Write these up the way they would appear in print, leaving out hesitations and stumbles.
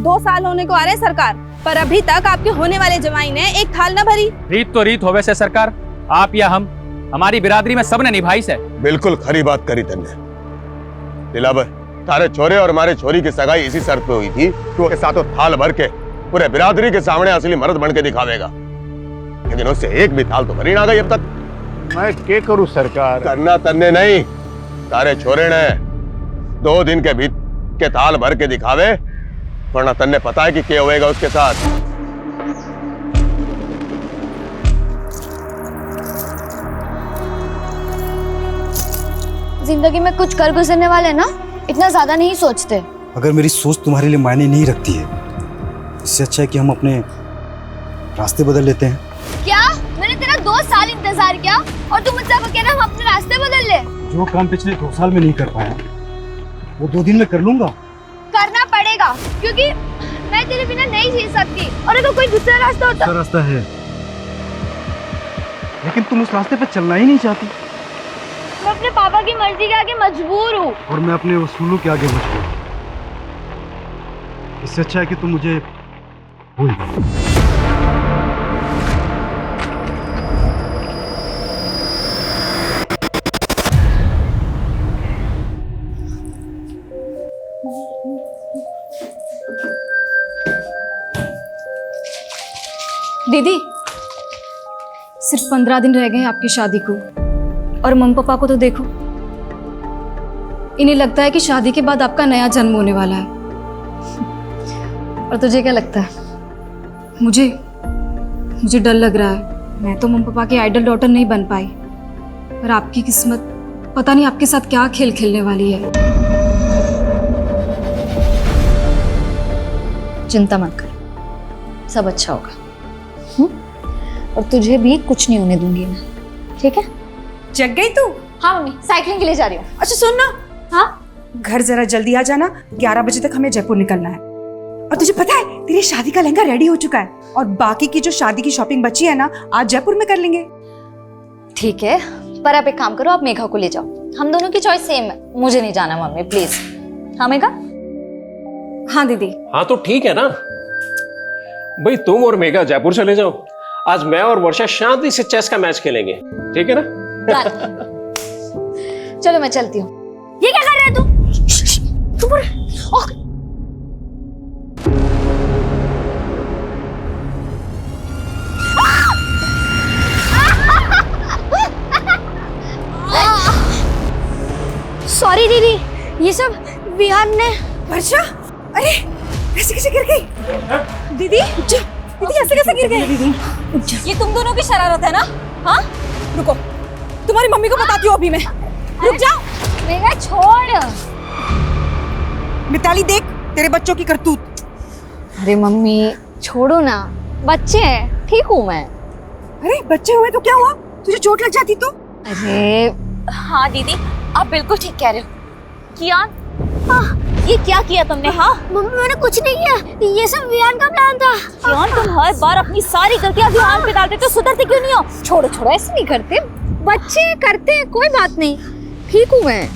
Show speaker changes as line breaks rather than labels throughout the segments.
2 साल होने को आ रहे सरकार, पर अभी तक आपके होने वाले जमाई ने एक थाल न भरी।
रीत तो रीत होवे से सरकार, आप या हम, हमारी बिरादरी में सबने निभाई से।
बिल्कुल खरी बात करी तन्ने। दिलावर, तारे छोरे और हमारे छोरी की सगाई इसी शर्त पे हुई थी कि वो के साथों थाल भर के पूरे बिरादरी के सामने असली मर्द बन के दिखावेगा, लेकिन उससे एक भी थाल तो भरी ना गई अब तक।
मैं क्या करूं सरकार?
करना तन्ने नहीं, तारे छोरे ने 2 दिन के बीत के थाल भर के दिखावे, वरना तन्ने पता है कि क्या होएगा उसके साथ।
जिंदगी में कुछ कर गुजरने वाले ना इतना ज्यादा नहीं सोचते।
अगर मेरी सोच तुम्हारे लिए मायने नहीं रखती है, इससे अच्छा है कि हम अपने रास्ते बदल लेते हैं।
क्या? मैंने तेरा 2 साल इंतजार किया और तू मुझसे कह रहा हम अपने रास्ते बदल ले?
जो काम पिछले 2 साल में नहीं कर पाया वो 2 दिन में कर लूंगा।
करना पड़ेगा, क्योंकि मैं तेरे बिना नहीं जी सकती। और अगर कोई दूसरा रास्ता होता।
दूसरा रास्ता है, लेकिन तुम उस रास्ते पर चलना ही नहीं चाहती।
मैं अपने पापा की मर्जी के आगे मजबूर हूँ।
और मैं अपने उसूलों के आगे मजबूर हूँ। इससे अच्छा है कि तुम मुझे भूल जाओ।
दीदी, सिर्फ 15 दिन रह गए हैं आपकी शादी को, और मम्मी पापा को तो देखो, इन्हें लगता है कि शादी के बाद आपका नया जन्म होने वाला है। और तुझे क्या लगता है? मुझे डर लग रहा है। मैं तो मम्मी पापा की आइडल डॉटर नहीं बन पाई, पर आपकी किस्मत पता नहीं आपके साथ क्या खेल खेलने वाली है। चिंता मत कर, सब अच्छा होगा। और तुझे भी कुछ नहीं होने दूंगी मैं, ठीक है?
जग गई तू?
हाँ मम्मी, साइकिलिंग के लिए जा रही हूँ।
अच्छा सुन ना,
हाँ
घर जरा जल्दी आ जाना, 11 बजे तक हमें जयपुर निकलना है। और तुझे पता है तेरी शादी का लहंगा रेडी हो चुका है, और बाकी की जो शादी की शॉपिंग बची है ना, आज जयपुर में कर लेंगे।
ठीक है, पर आप एक काम करो, आप मेघा को ले जाओ। हम दोनों की चॉइस सेम है। मुझे नहीं जाना मम्मी, प्लीज। हाँ मेघा?
हाँ दीदी।
हाँ तो ठीक है ना भाई, तुम और मेघा जयपुर चले जाओ। आज मैं और वर्षा शांति से चेस का मैच खेलेंगे, ठीक है ना?
चलो मैं चलती हूँ। ये क्या कर रहे तू? सॉरी दीदी, ये सब विहान ने।
वर्षा, अरे ऐसे कैसे गिर गई? दीदी ऐसे कैसे गिर गई?
ये तुम दोनों की शरारत है ना? हाँ, रुको, तुम्हारी मम्मी को बताती हूँ अभी मैं। रुक जाओ।
मेघा छोड़।
मिताली देख तेरे बच्चों की करतूत।
अरे मम्मी छोड़ो ना, बच्चे हैं, ठीक हूँ मैं।
अरे बच्चे हुए तो क्या हुआ? तुझे चोट लग जाती तो?
अरे
हाँ दीदी, आप बिल्कुल ठीक कह रहे हो। कियान, ये क्या किया तुमने? हाँ
मम्मी, मैंने कुछ नहीं किया, ये सब विहान का प्लान था।
कियान, तुम हर बार अपनी सारी गलतियां विहान पे डाल देते हो, सुधरते क्यों नहीं हो?
छोड़ो, ऐसे नहीं करते, बच्चे करते हैं, कोई बात नहीं, ठीक हूँ मैं।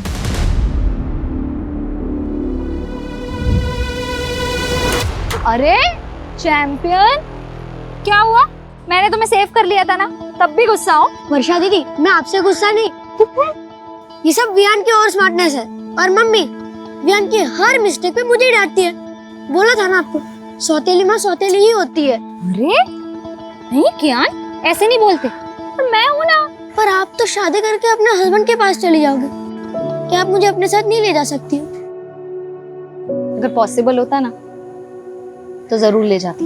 अरे चैंपियन, क्या हुआ? मैंने तुम्हें सेव कर लिया था ना, तब भी गुस्सा हो?
वर्षा दीदी, मैं आपसे गुस्सा नहीं, ये सब विहान की और स्मार्टनेस है। और मम्मी विहान की हर मिस्टेक पे मुझे डांटती है। बोला था ना आपको, सौतेली माँ सौतेली ही होती है।
अरे नहीं कियान, ऐसे नहीं बोलते। पर मैं हूँ ना।
पर आप तो शादी करके अपने हस्बैंड के पास चली जाओगे, क्या आप मुझे अपने साथ नहीं ले जा सकती हो?
अगर पॉसिबल होता ना तो जरूर ले जाती,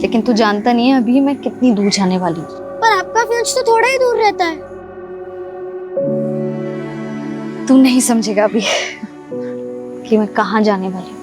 लेकिन तू जानता नहीं है अभी मैं कितनी दूर जाने वाली हूँ।
पर आपका फ्यूज तो थोड़ा ही दूर रहता है।
तू नहीं समझेगा अभी कि मैं कहाँ जाने वाली हूँ।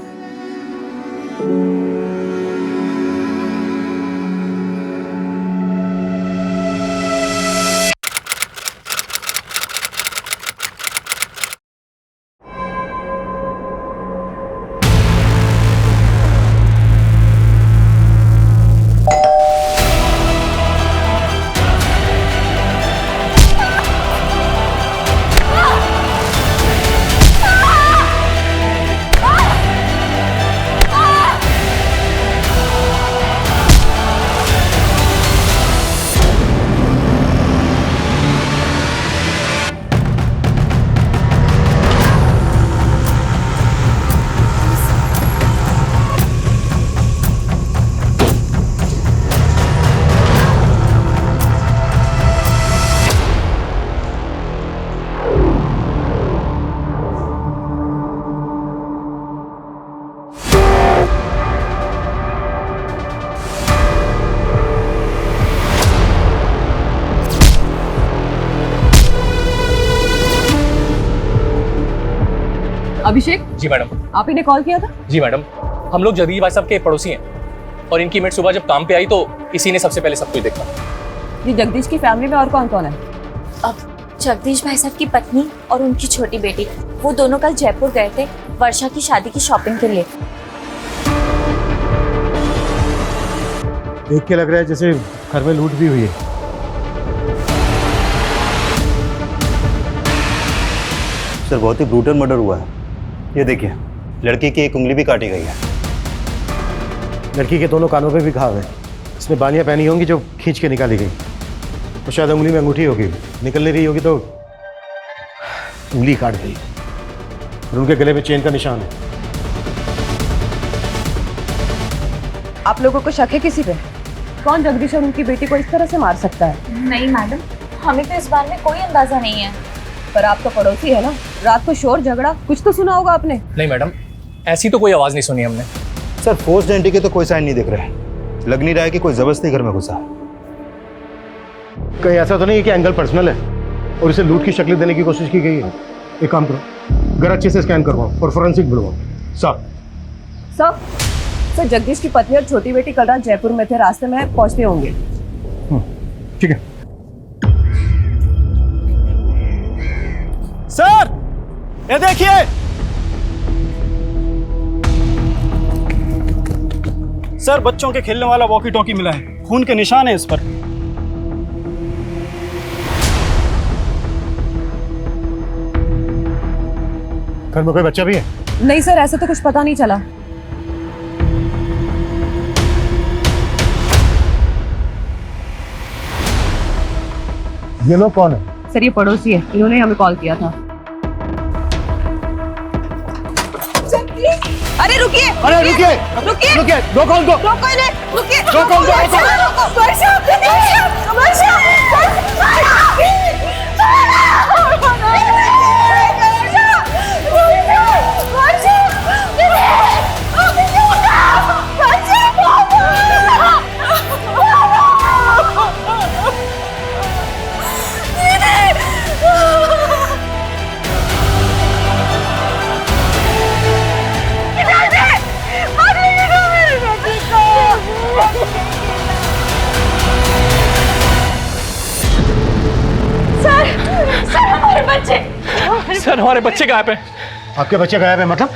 अभिषेक,
जी मैडम।
आप ही ने कॉल किया था?
जी मैडम, हम लोग जगदीश भाई साहब के पड़ोसी हैं और इनकी मेट सुबह जब काम पे आई तो इसी ने सबसे पहले सब कुछ देखा।
ये जगदीश की फैमिली में और कौन कौन है?
अब जगदीश भाई साहब की पत्नी और उनकी छोटी बेटी, वो दोनों कल जयपुर गए थे वर्षा की शादी की शॉपिंग के लिए।
देख के लग रहा है जैसे घर में लूट भी हुई है।
सर बहुत ही ब्रूटल मर्डर हुआ है। ये देखिए, लड़की की एक उंगली भी काटी गई है।
लड़की के दोनों कानों पे भी घाव है। इसमें बालियां पहनी होंगी जो खींच के निकाली गई। तो शायद उंगली में अंगूठी होगी, निकल नहीं रही होगी तो उंगली काट गई। और उनके गले में चेन का निशान है।
आप लोगों को शक है किसी पे? कौन जगदीश और उनकी बेटी को इस तरह से मार सकता है?
नहीं मैडम, हमें तो इस बारे में कोई अंदाजा नहीं है।
पर आप तो पड़ोसी है ना, रात को शोर झगड़ा कुछ तो सुना होगा आपने।
नहीं मैडम, ऐसी तो कोई आवाज नहीं सुनी हमने।
सर फोर्स्ड एंट्री के तो कोई साइन नहीं दिख रहे हैं। लग नहीं रहा है कि कोई जबरदस्ती घर में घुसा।
कहीं ऐसा तो नहीं है कि एंगल पर्सनल है और इसे लूट की शक्ल देने की कोशिश की गई है? एक काम करो, घर अच्छे से स्कैन करवाओ और फोरेंसिक बुलवाओ। साहब
सर, जगदीश की पत्नी और छोटी बेटी कल रात जयपुर में थे, रास्ते में पहुंचते होंगे।
ठीक है।
सर ये देखिए, सर बच्चों के खेलने वाला वॉकी टॉकी मिला है। खून के निशान है इस पर।
घर में कोई बच्चा भी है?
नहीं सर, ऐसा तो कुछ पता नहीं चला।
ये लोग कौन है?
सर ये पड़ोसी है, इन्होंने हमें कॉल किया था। अरे रुकिए,
अरे रुकिए,
रुकिए,
रुकिए, रोको उनको।
रोको इन्हें, रुकिए,
रोको उनको, रोको।
वर्षा, वर्षा,
सर हमारे बच्चे गायब हैं।
आपके बच्चे गायब है मतलब?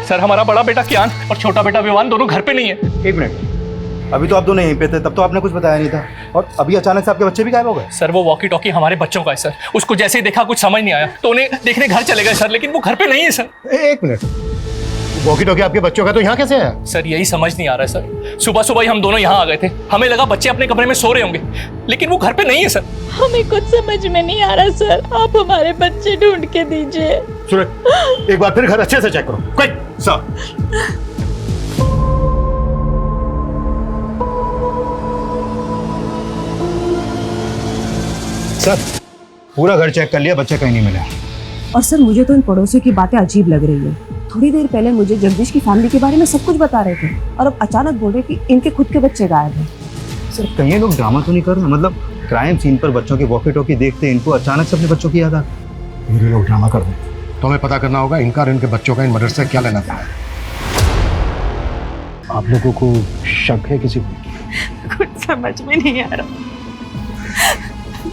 सर हमारा बड़ा बेटा कियान और छोटा बेटा विवान दोनों घर पे नहीं है।
एक मिनट, अभी तो आप दोनों यहीं पे थे, तब तो आपने कुछ बताया नहीं था। और अभी अचानक से आपके बच्चे भी गायब हो गए?
सर वो वॉकी टॉकी हमारे बच्चों का है सर। उसको जैसे ही देखा कुछ समझ नहीं आया तो उन्हें देखने घर चले गए सर, लेकिन वो घर पे नहीं है सर।
एक मिनट, वॉकी टॉकी आपके बच्चों का तो यहाँ कैसे है?
सर यही समझ नहीं आ रहा है सर। सुबह सुबह ही हम दोनों यहाँ आ गए थे, हमें लगा बच्चे अपने कमरे में सो रहे होंगे, लेकिन वो घर पे नहीं है सर।
हमें कुछ समझ में नहीं आ रहा सर, आप हमारे बच्चे ढूंढ के दीजिए।
सूरज, एक बार फिर घर अच्छे से चेक करो। Quick sir. सर पूरा घर चेक कर लिया, बच्चे कहीं नहीं मिले।
और सर मुझे तो इन पड़ोसियों की बातें अजीब लग रही है। थोड़ी देर पहले मुझे जगदीश की फैमिली के बारे में सब कुछ बता रहे थे और अब अचानक बोल रहे कि इनके खुद के बच्चे गायब हैं।
सर कहीं ये लोग ड्रामा तो नहीं कर रहे? मतलब क्राइम सीन पर बच्चों के वॉकी टॉकी देखते इनको अचानक से अपने बच्चों की याद आ गई।
ये लोग ड्रामा कर रहे हैं, तो हमें पता करना होगा इनका और इनके बच्चों का इन मर्डर से क्या लेना था। आप लोगों को शक है किसी को?
कुछ समझ में नहीं आ रहा,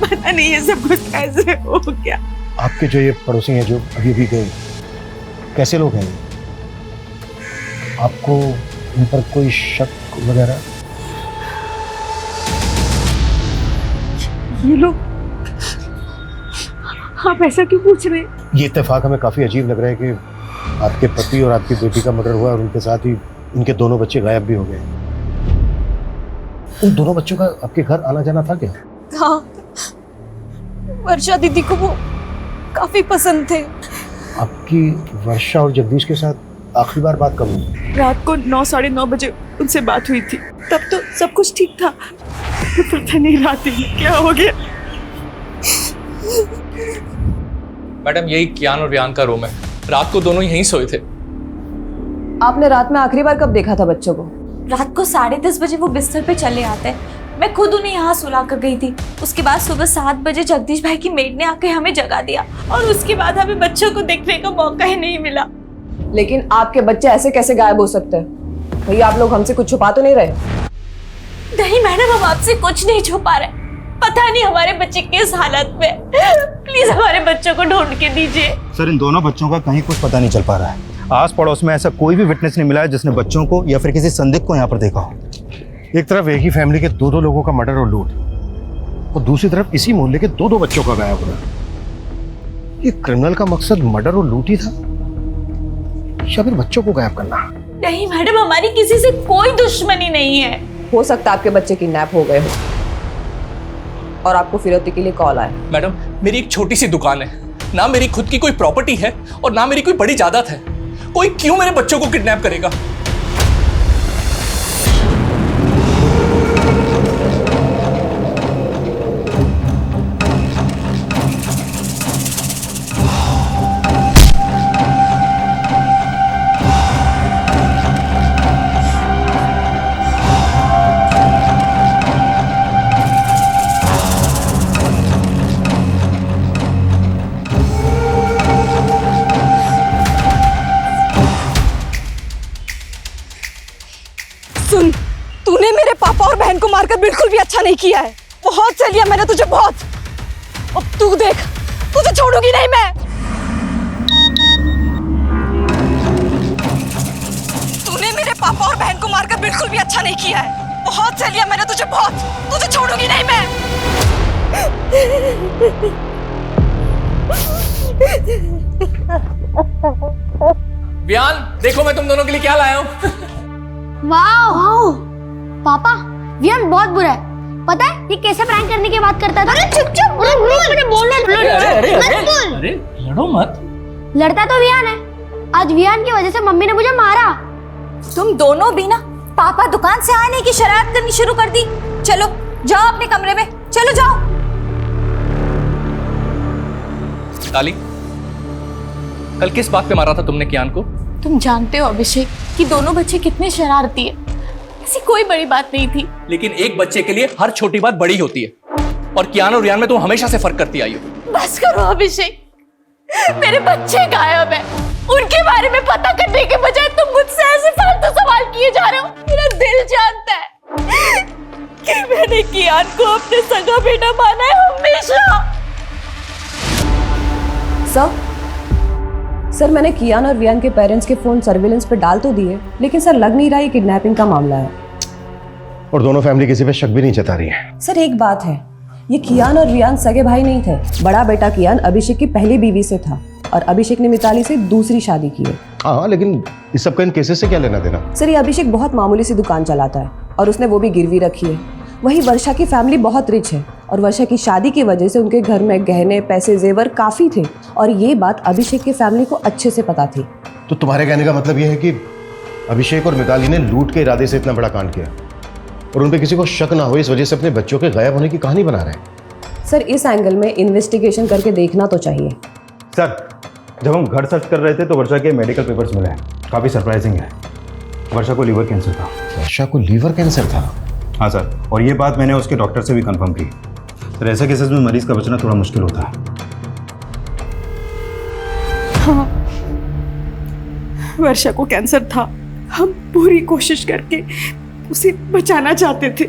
पता नहीं ये सब कुछ कैसे हो गया।
आपके जो ये पड़ोसी हैं जो अभी भी गए, कैसे लोग हैं? आपको इन पर कोई शक वगैरह?
ये लोग, आप ऐसा क्यों पूछ रहे हैं?
ये इत्तेफाक हमें काफी अजीब लग रहा है कि आपके पति और आपकी बेटी का मर्डर हुआ और उनके साथ ही इनके दोनों बच्चे गायब भी हो गए। उन दोनों बच्चों का आपके घर आना जाना था क्या?
हाँ, वर्षा दीदी को वो काफी पसंद थे।
आपकी वर्षा और जगदीश के साथ आखिरी बार बात कब हुई?
रात को 9 साढ़े 9 बजे उनसे बात हुई थी, तब तो सब कुछ ठीक था। पता नहीं रात में क्या हो गया।
मैडम यही कियान और वियान का रूम है, रात को दोनों यहीं सोए थे।
आपने रात में आखिरी बार कब देखा था बच्चों को?
रात को 10:30 बजे वो बिस्तर पे चले आते हैं, मैं खुद उन्हें यहाँ सुला कर गई थी। उसके बाद सुबह 7 बजे जगदीश भाई की मेड ने आके हमें जगा दिया और उसके बाद हमें बच्चों को देखने का मौका ही नहीं मिला।
लेकिन आपके बच्चे ऐसे कैसे गायब हो सकते हैं? भैया आप लोग हमसे कुछ छुपा तो नहीं रहे?
नहीं मैडम, हम आपसे कुछ नहीं छुपा रहे। पता नहीं हमारे बच्चे किस हालत में, प्लीज हमारे बच्चों को ढूंढ के दीजिए।
सर इन दोनों बच्चों का कहीं कुछ पता नहीं चल पा रहा है। आस पड़ोस में ऐसा कोई भी विटनेस नहीं मिला है जिसने बच्चों को या फिर किसी संदिग्ध को यहाँ पर देखा हो।
एक तरफ एक ही फैमिली के दो लोगों का मर्डर और लूट, और दूसरी तरफ इसी मोहल्ले के दो बच्चों का गायब होना। ये क्रिमिनल का मकसद मर्डर और लूट ही था या फिर बच्चों को गायब करना?
नहीं मैडम, हमारी किसी से कोई दुश्मनी नहीं है।
हो सकता है आपके बच्चे किडनैप हो गए हो और आपको फिरौती के लिए कॉल आए।
मैडम मेरी एक छोटी सी दुकान है, ना मेरी खुद की कोई प्रॉपर्टी है और ना मेरी कोई बड़ी जायदाद है। कोई क्यों मेरे बच्चों को किडनैप करेगा?
सुन, तूने मेरे पापा और बहन को मारकर बिल्कुल भी अच्छा नहीं किया है। बहुत सह लिया मैंने तुझे, बहुत। अब तू देख, तुझे छोड़ूंगी नहीं मैं। तूने मेरे पापा और बहन को मारकर बिल्कुल भी अच्छा नहीं किया है। बहुत सह लिया मैंने तुझे, बहुत। तुझे छोड़ूंगी नहीं मैं।
वियान देखो मैं तुम दोनों के लिए क्या लाया हूँ।
वाओ पापा, वियान बहुत बुरा है। पता है ये कैसे प्रैंक करने की बात करता था? अरे चुप चुप, मैंने बोलना।
अरे लड़ो मत।
लड़ता तो वियान है। आज वियान की वजह से मम्मी ने मुझे मारा।
तुम दोनों भी ना पापा दुकान से आने की शरारत करनी शुरू कर दी। चलो जाओ अपने कमरे में, चलो जाओ।
ताली, कल किस बात पे मारा था तुमने कियान को?
तुम जानते हो अभिषेक कि दोनों बच्चे कितने शरारती है। ऐसी कोई बड़ी बात नहीं थी।
लेकिन एक बच्चे के लिए हर छोटी बात बड़ी होती है और कियान और रियान में तुम हमेशा से फर्क करती आई हो।
बस करो अभिषेक, मेरे बच्चे गायब है। उनके बारे में पता करने के बजाय तुम मुझसे ऐसे फालतू सवाल किए जा रहे हो। मेरा दिल जानता है कि मैंने कियान को अपने सगा बेटा माना है हमेशा।
सर मैंने कियान और वियान के पेरेंट्स के फोन सर्विलेंस पे डाल तो दिए, लेकिन सर लग नहीं रहा ये किडनैपिंग का मामला है।
और दोनों फैमिली किसी पे शक भी नहीं जता रही है।
सर एक बात है, ये कियान और वियान सगे भाई नहीं थे। बड़ा बेटा कियान अभिषेक की पहली बीवी से था और अभिषेक ने मिताली से दूसरी शादी की है।
हाँ, लेकिन इस सब का इन केसेस से क्या लेना देना?
सर ये अभिषेक बहुत मामूली सी दुकान चलाता है और उसने वो भी गिरवी रखी है। वही वर्षा की फैमिली बहुत रिच है और वर्षा की शादी की वजह से उनके घर में गहने पैसे जेवर काफी थे और ये बात अभिषेक की फैमिली को अच्छे से पता थी।
तो तुम्हारे कहने का मतलब यह है कि अभिषेक और मिताली ने लूट के इरादे से इतना बड़ा कांड किया और उन पे किसी को शक ना हो इस वजह से अपने बच्चों के गायब होने की कहानी बना रहे हैं?
सर इस एंगल में इन्वेस्टिगेशन करके देखना तो चाहिए।
सर जब हम घर सर्च कर रहे थे तो वर्षा के मेडिकल पेपर्स मिले हैं, काफ़ी सरप्राइजिंग है। वर्षा को लीवर कैंसर था।
वर्षा को लीवर कैंसर था?
हाँ सर, और ये बात मैंने उसके डॉक्टर से भी कंफर्म की। सर ऐसे केसेस में मरीज का बचना थोड़ा मुश्किल होता है।
हाँ, वर्षा को कैंसर था। हम पूरी कोशिश करके उसे बचाना चाहते थे।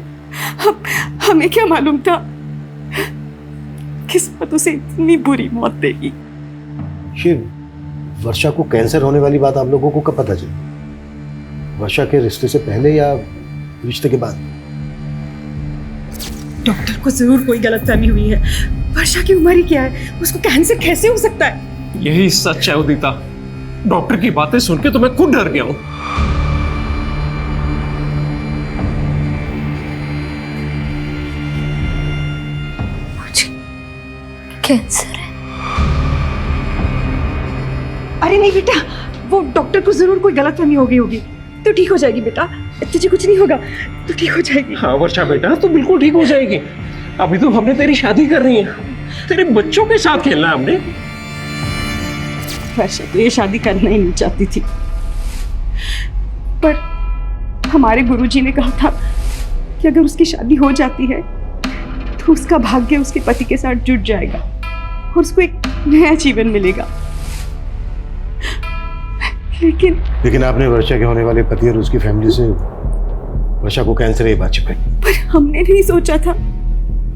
हमें क्या मालूम था किस्मत उसे इतनी बुरी मौत देगी।
ये वर्षा को कैंसर होने वाली बात आप लोगों को कब पता चली? वर्षा के रिश्ते से पहले या रिश्ते के बाद?
डॉक्टर को जरूर कोई गलतफहमी हुई है। वर्षा की उम्र ही क्या है, उसको कैंसर कैसे हो सकता है?
यही सच है उदिता। डॉक्टर की बातें सुन के तो मैं खुद डर गया हूं।
मुझे कैंसर है।
अरे नहीं बेटा, वो डॉक्टर को जरूर कोई गलतफहमी हो गई होगी। तो ठीक हो जाएगी बेटा, तुझे कुछ नहीं होगा, तो ठीक हो जाएगी।
हाँ वर्षा बेटा, तो बिल्कुल ठीक हो जाएगी। अभी तो हमने तेरी शादी कर रही है, तेरे बच्चों के साथ खेलना है हमने।
वर्षा तो ये शादी करना ही नहीं चाहती थी, पर हमारे गुरुजी ने कहा था कि अगर उसकी शादी हो जाती है तो उसका भाग्य उसके पति के साथ जुड़ जाएगा और उसको एक नया जीवन मिलेगा।
लेकिन आपने वर्षा के होने वाले पति और उसकी फैमिली से वर्षा को कैंसर ये बात छिपाई।
पर हमने नहीं सोचा था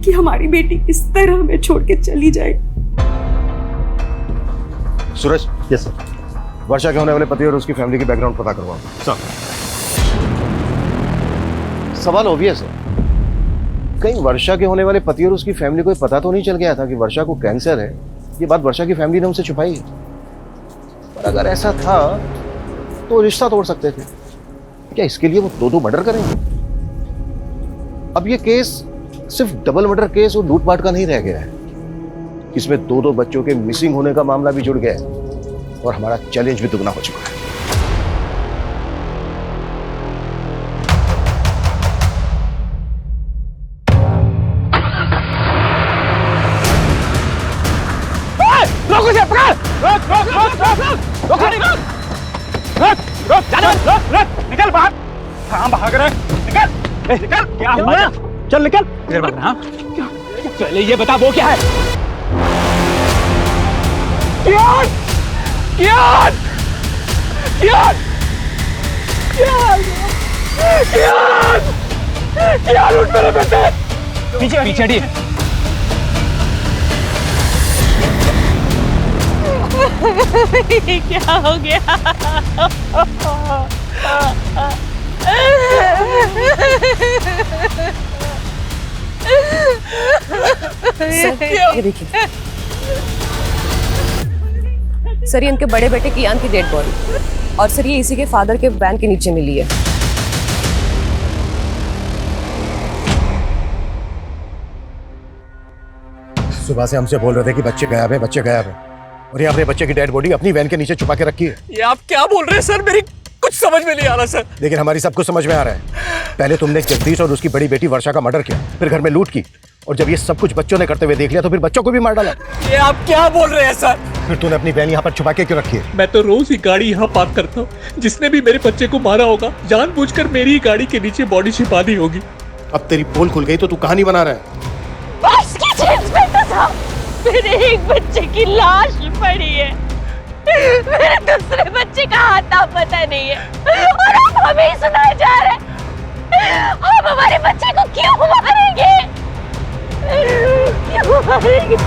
कि हमारी बेटी इस तरह हमें छोड़ के चली जाए।
सूरज, यस सर, वर्षा के होने वाले पति और उसकी फैमिली की बैकग्राउंड पता करवाओ। सर, सवाल ऑब्वियस है, कहीं वर्षा के होने वाले पति और उसकी फैमिली को पता तो नहीं चल गया था कि वर्षा को कैंसर है? ये बात वर्षा की फैमिली ने उनसे छुपाई है। पर अगर ऐसा था तो रिश्ता तोड़ सकते थे। क्या इसके लिए वो दो मर्डर करेंगे? अब ये केस सिर्फ डबल मर्डर केस और लूटपाट का नहीं रह गया है, इसमें दो बच्चों के मिसिंग होने का मामला भी जुड़ गया है और हमारा चैलेंज भी दुगना हो चुका है।
निकल बाहर। कहाँ भाग रहा है? निकल निकल। क्या हुआ? चल निकल। हाँ, पहले ये बता वो क्या है? कियान! कियान! कियान! कियान! कियान! कियान उठ मेरे बेटे! पीछे पीछे हटिए।
क्या हो गया?
सर, ये देखिए सर, ये इनके बड़े बेटे कियान की डेड बॉडी, और सर ये इसी के फादर के वैन के नीचे मिली है।
सुबह से हमसे बोल रहे थे कि बच्चे गायब है, बच्चे गायब है, और ये अपने बच्चे की डेड बॉडी अपनी वैन के नीचे छुपा के रखी है।
ये आप क्या बोल रहे हैं सर? मेरी कुछ समझ में नहीं आ रहा सर।
लेकिन हमारी सब कुछ समझ में आ रहा है। पहले तुमने जगदीश और उसकी बड़ी बेटी वर्षा का मर्डर किया, फिर घर में लूट की, और जब ये सब कुछ बच्चों ने करते हुए देख लिया तो फिर बच्चों को भी मार डाला।
ये आप क्या बोल रहे हैं सर?
फिर तूने अपनी बहन यहाँ पर छुपा के क्यों रखी है?
मैं तो रोज ही गाड़ी यहाँ पार्क करता हूँ। जिसने भी मेरे बच्चे को मारा होगा जानबूझकर मेरी ही गाड़ी के नीचे बॉडी छिपा दी होगी।
अब तेरी पोल खुल गई तो तू कहानी बना रहा है।
बस की चीज में तो था, मेरे एक बच्चे की लाश पड़ी है, मेरे दूसरे बच्चे का हाथ पता नहीं है, और अब हमें ही सुनाए जा रहे हैं। हम हमारे बच्चे को क्यों मारेंगे? क्यों मारेंगे?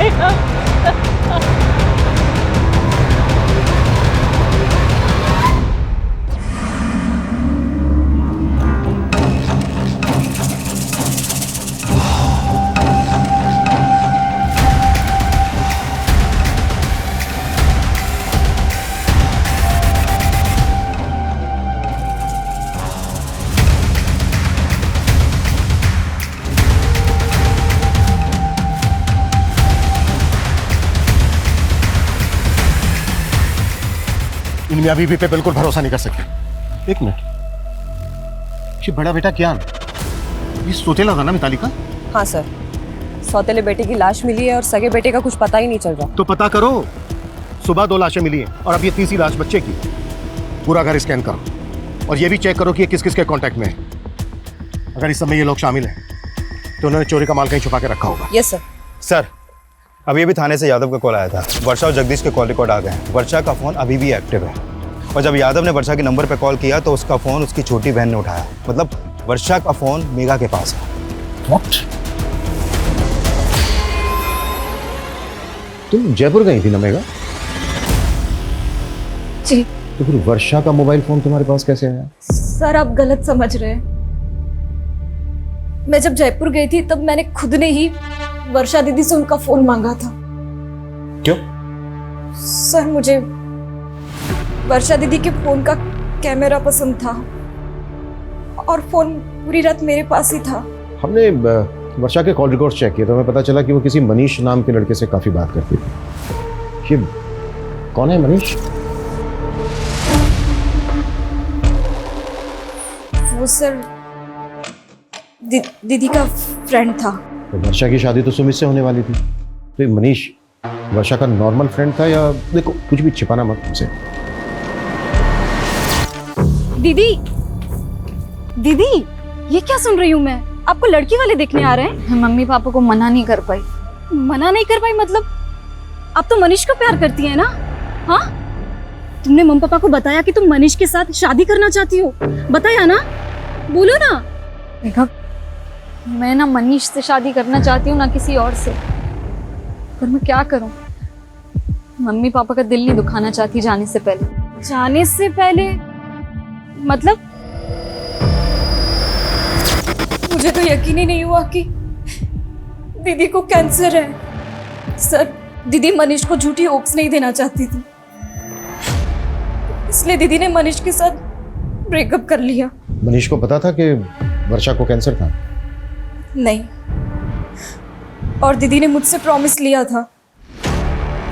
इन मियां बीवी पे बिल्कुल भरोसा नहीं कर सकते। एक मिनट, ये बड़ा बेटा कियान, ये सौतेला था ना मिताली का?
हाँ सर, सौतेले बेटे की लाश मिली है और सगे बेटे का कुछ पता ही नहीं चल रहा।
तो पता करो। सुबह 2 लाशें मिली हैं और अब ये तीसरी लाश बच्चे की। पूरा घर स्कैन करो और ये भी चेक करो कि ये किस किस के कांटेक्ट में है। अगर इस समय ये लोग शामिल हैं तो उन्होंने चोरी का माल कहीं छुपा के रखा होगा।
Yes sir.
सर, अभी अभी थाने से यादव का कॉल आया था। वर्षा और जगदीश के कॉल रिकॉर्ड आ गए हैं। वर्षा का फ़ोन अभी भी एक्टिव है, और जब यादव ने वर्षा के नंबर पर कॉल किया तो उसका फ़ोन उसकी छोटी बहन ने उठाया। मतलब वर्षा का फ़ोन मेघा के पास है।
What? तुम जयपुर गई थी ना मेघा?
जी।
तो फिर वर्षा का मोबाइल फोन तुम्हारे पास कैसे आया?
सर, आप गलत समझ रहे हैं। मैं जब जयपुर गई थी तब मैंने खुद ने ही वर्षा दीदी से उनका फोन मांगा था।
क्यों?
सर, मुझे वर्षा दीदी के फोन का कैमरा पसंद था और फोन पूरी रात मेरे पास ही था।
हमने वर्षा के कॉल रिकॉर्ड चेक किए तो हमें पता चला कि वो किसी मनीष नाम के लड़के से काफी बात करती थी। ये कौन है मनीष?
वो सर दीदी का फ्रेंड था।
तो वर्षा की शादी तो सुमित से होने वाली थी, तो ये मनीष वर्षा का नॉर्मल फ्रेंड था या? देखो, कुछ भी छिपाना मत हमसे।
दीदी, दीदी, ये क्या सुन रही हूँ मैं? आपको लड़की वाले देखने आ रहे हैं?
मम्मी पापा को मना नहीं कर पाई।
मना नहीं कर पाई मतलब? आप तो मनीष को प्यार करती है ना? हाँ,
तुमने मम्मी पापा को बताया कि तुम मनीष के साथ शादी करना चाहती हो? बताया ना? बोलो ना।
मेघा, मैं ना मनीष से शादी करना चाहती हूँ, ना किसी और से। पर मैं क्या करूँ? मम्मी पापा का दिल नहीं दुखाना चाहती जाने से पहले।
जाने से पहले मतलब?
मुझे तो यकीन ही नहीं हुआ कि दीदी को कैंसर है। सर, दीदी मनीष को झूठी होप्स नहीं देना चाहती थी, इसलिए दीदी ने मनीष के साथ ब्रेकअप कर लिया।
मनीष को पता था कि वर्षा को कैंसर था?
नहीं, और दीदी ने मुझसे प्रॉमिस लिया था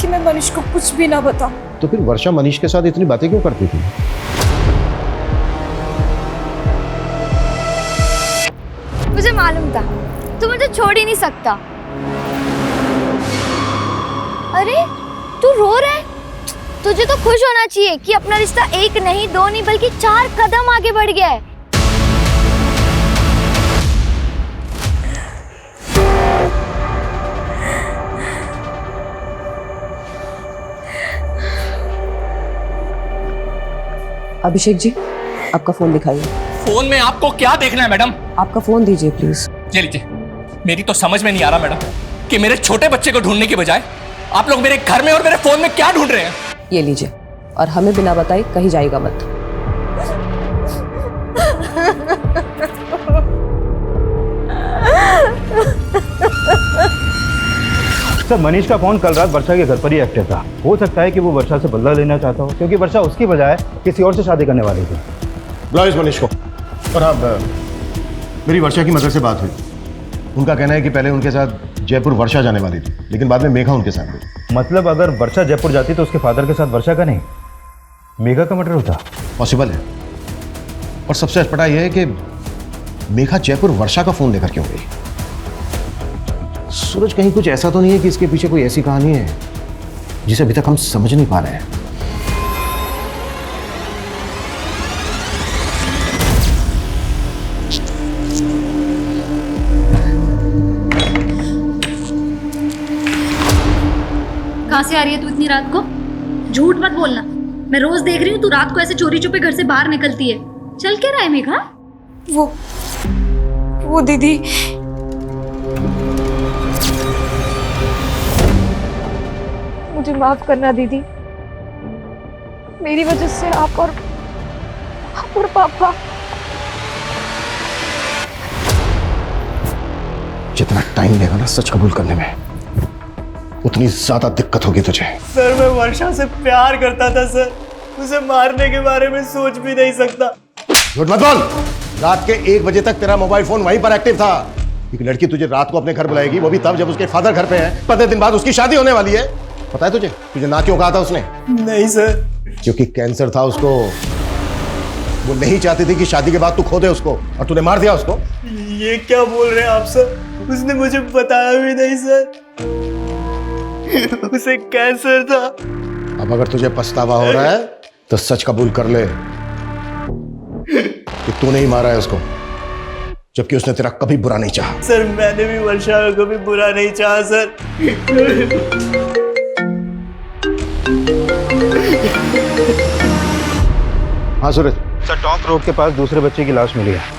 कि मैं मनीष को कुछ भी ना बताऊं।
तो फिर वर्षा मनीष के साथ इतनी बातें क्यों करती थी?
मुझे मालूम था तू मुझे छोड़ ही नहीं सकता। अरे तू रो रहा है? तुझे तो खुश होना चाहिए कि अपना रिश्ता 1 नहीं 2 नहीं बल्कि 4 कदम आगे बढ़ गया है।
अभिषेक जी, आपका फोन दिखाइए।
फोन में आपको क्या देखना है मैडम?
आपका फोन दीजिए प्लीज।
ये लीजिए। मेरी तो समझ में नहीं आ रहा मैडम कि मेरे छोटे बच्चे को ढूंढने की बजाय आप लोग मेरे घर में और मेरे फोन में क्या ढूंढ रहे हैं।
ये लीजिए, और हमें बिना बताए कहीं जाएगा मत।
सर, मनीष का फोन कल रात वर्षा के घर पर ही एक्टिव था। हो सकता है कि वो वर्षा से बदला लेना चाहता हो, क्योंकि वर्षा उसकी बजाय किसी और से शादी करने वाली थी।
बुलाओ इस मनीष को। और हाँ, मेरी वर्षा की मदर से बात हुई। उनका कहना है कि पहले उनके साथ जयपुर वर्षा जाने वाली थी, लेकिन बाद में मेघा उनके साथ गई।
मतलब अगर वर्षा जयपुर जाती तो उसके फादर के साथ वर्षा का नहीं, मेघा का मर्डर होता?
पॉसिबल है। और सबसे अटपटा यह है कि मेघा जयपुर वर्षा का फोन लेकर क्यों गई? सूरज, कहीं कुछ ऐसा तो नहीं है कि इसके पीछे कोई ऐसी कहानी है जिसे अभी तक हम समझ नहीं पा रहे हैं?
कहाँ से आ रही है तू इतनी रात को? झूठ मत बोलना। मैं रोज देख रही हूँ तू रात को ऐसे चोरी छुपे घर से बाहर निकलती है। चल क्या रहा है मेघा?
वो दीदी, मुझे माफ करना दीदी। मेरी वजह से आप और पापा।
जितना टाइम लेगा ना सच कबूल करने में, उतनी ज्यादा दिक्कत होगी तुझे।
सर, मैं वर्षा से प्यार करता था सर। उसे मारने के बारे में सोच भी नहीं सकता।
झूठ मत बोल। रात के 1 बजे तक तेरा मोबाइल फोन वहीं पर एक्टिव था। एक लड़की तुझे रात को अपने घर बुलाएगी, वो भी तब जब उसके फादर घर पे है। 15 दिन बाद उसकी शादी होने वाली है। पता है तुझे ना क्यों कहा था उसने?
नहीं सर।
क्योंकि कैंसर था उसको। वो नहीं चाहती थी कि शादी के बाद तू खो दे उसको, और तूने मार दिया उसको।
ये क्या बोल रहे हैं आप सर? उसने मुझे बताया भी नहीं सर। उसे कैंसर था।
अब अगर तुझे पछतावा हो रहा है तो सच कबूल कर ले कि तूने ही मारा है उसको, जबकि उसने तेरा कभी बुरा नहीं चाहा।
सर, मैंने भी वर्षा को कभी बुरा नहीं चाहा सर।
हाँ सूरज।
सर, टॉन्क रोड के पास दूसरे बच्चे की लाश मिली है।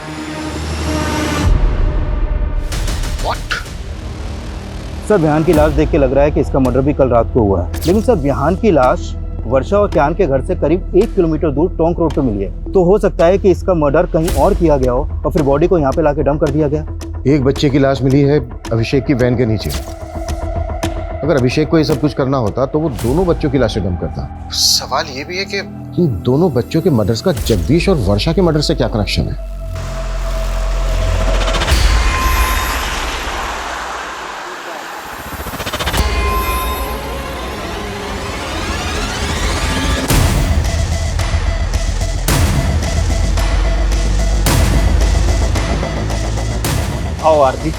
सर, विहान की लाश देख के लग रहा है कि इसका मर्डर भी कल रात को हुआ है। लेकिन सर, विहान की लाश वर्षा और क्यान के घर से करीब 1 किलोमीटर दूर टोंक रोड पे मिली है। तो हो सकता है कि इसका मर्डर कहीं और किया गया हो और फिर बॉडी को यहाँ पे लाके डंप कर दिया गया।
एक बच्चे की लाश मिली है अभिषेक की वैन के नीचे। अगर अभिषेक को ये सब कुछ करना होता तो वो दोनों बच्चों की लाशें डंप करता। सवाल ये भी है कि इन दोनों बच्चों के मर्डर्स का जगदीश और वर्षा के मर्डर से क्या कनेक्शन है?
आओ आरती।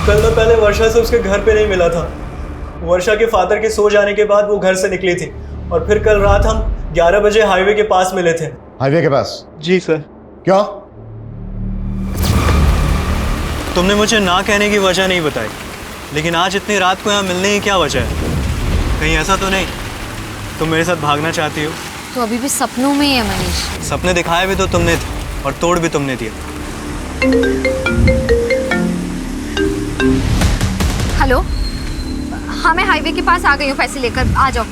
कल मैं पहले वर्षा से उसके घर पे नहीं मिला था। वर्षा के फादर के सो जाने के बाद वो घर से निकली थी, और फिर कल रात हम 11 बजे हाईवे के पास मिले थे।
हाईवे के पास?
जी सर।
क्यों?
तुमने मुझे ना कहने की वजह नहीं बताई, लेकिन आज इतनी रात को यहाँ मिलने की क्या वजह है? कहीं ऐसा तो नहीं तुम मेरे साथ भागना चाहती हो?
तो अभी भी सपनों में ही है मनीष।
सपने दिखाए भी तो तुमने थे और तोड़ भी तुमने दिया।
हेलो, हाँ मैं हाईवे के पास आ गई हूँ, पैसे लेकर आ जाओ।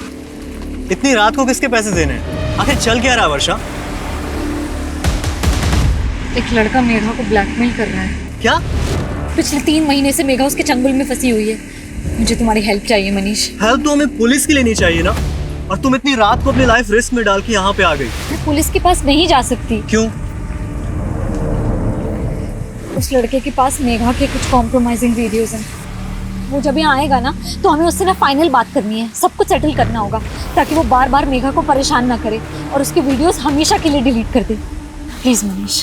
इतनी रात को किसके पैसे देने हैं? आखिर चल क्या रहा वर्षा?
एक लड़का मेघा को ब्लैकमेल कर रहा है।
क्या?
पिछले 3 महीने से मेघा उसके चंगुल में फंसी हुई है। मुझे तुम्हारी हेल्प चाहिए मनीष।
हेल्प तो हमें पुलिस की लेनी चाहिए ना, और तुम इतनी रात को अपनी लाइफ रिस्क में डाल के यहाँ पे आ गई।
मैं पुलिस के पास नहीं जा सकती।
क्यों?
उस लड़के के पास मेघा के कुछ कॉम्प्रोमाइजिंग वीडियोस हैं। वो जब यहाँ आएगा ना तो हमें उससे ना फाइनल बात करनी है, सब कुछ सेटल करना होगा ताकि वो बार बार मेघा को परेशान ना करे और उसके वीडियोस हमेशा के लिए डिलीट कर दे। Please Manish,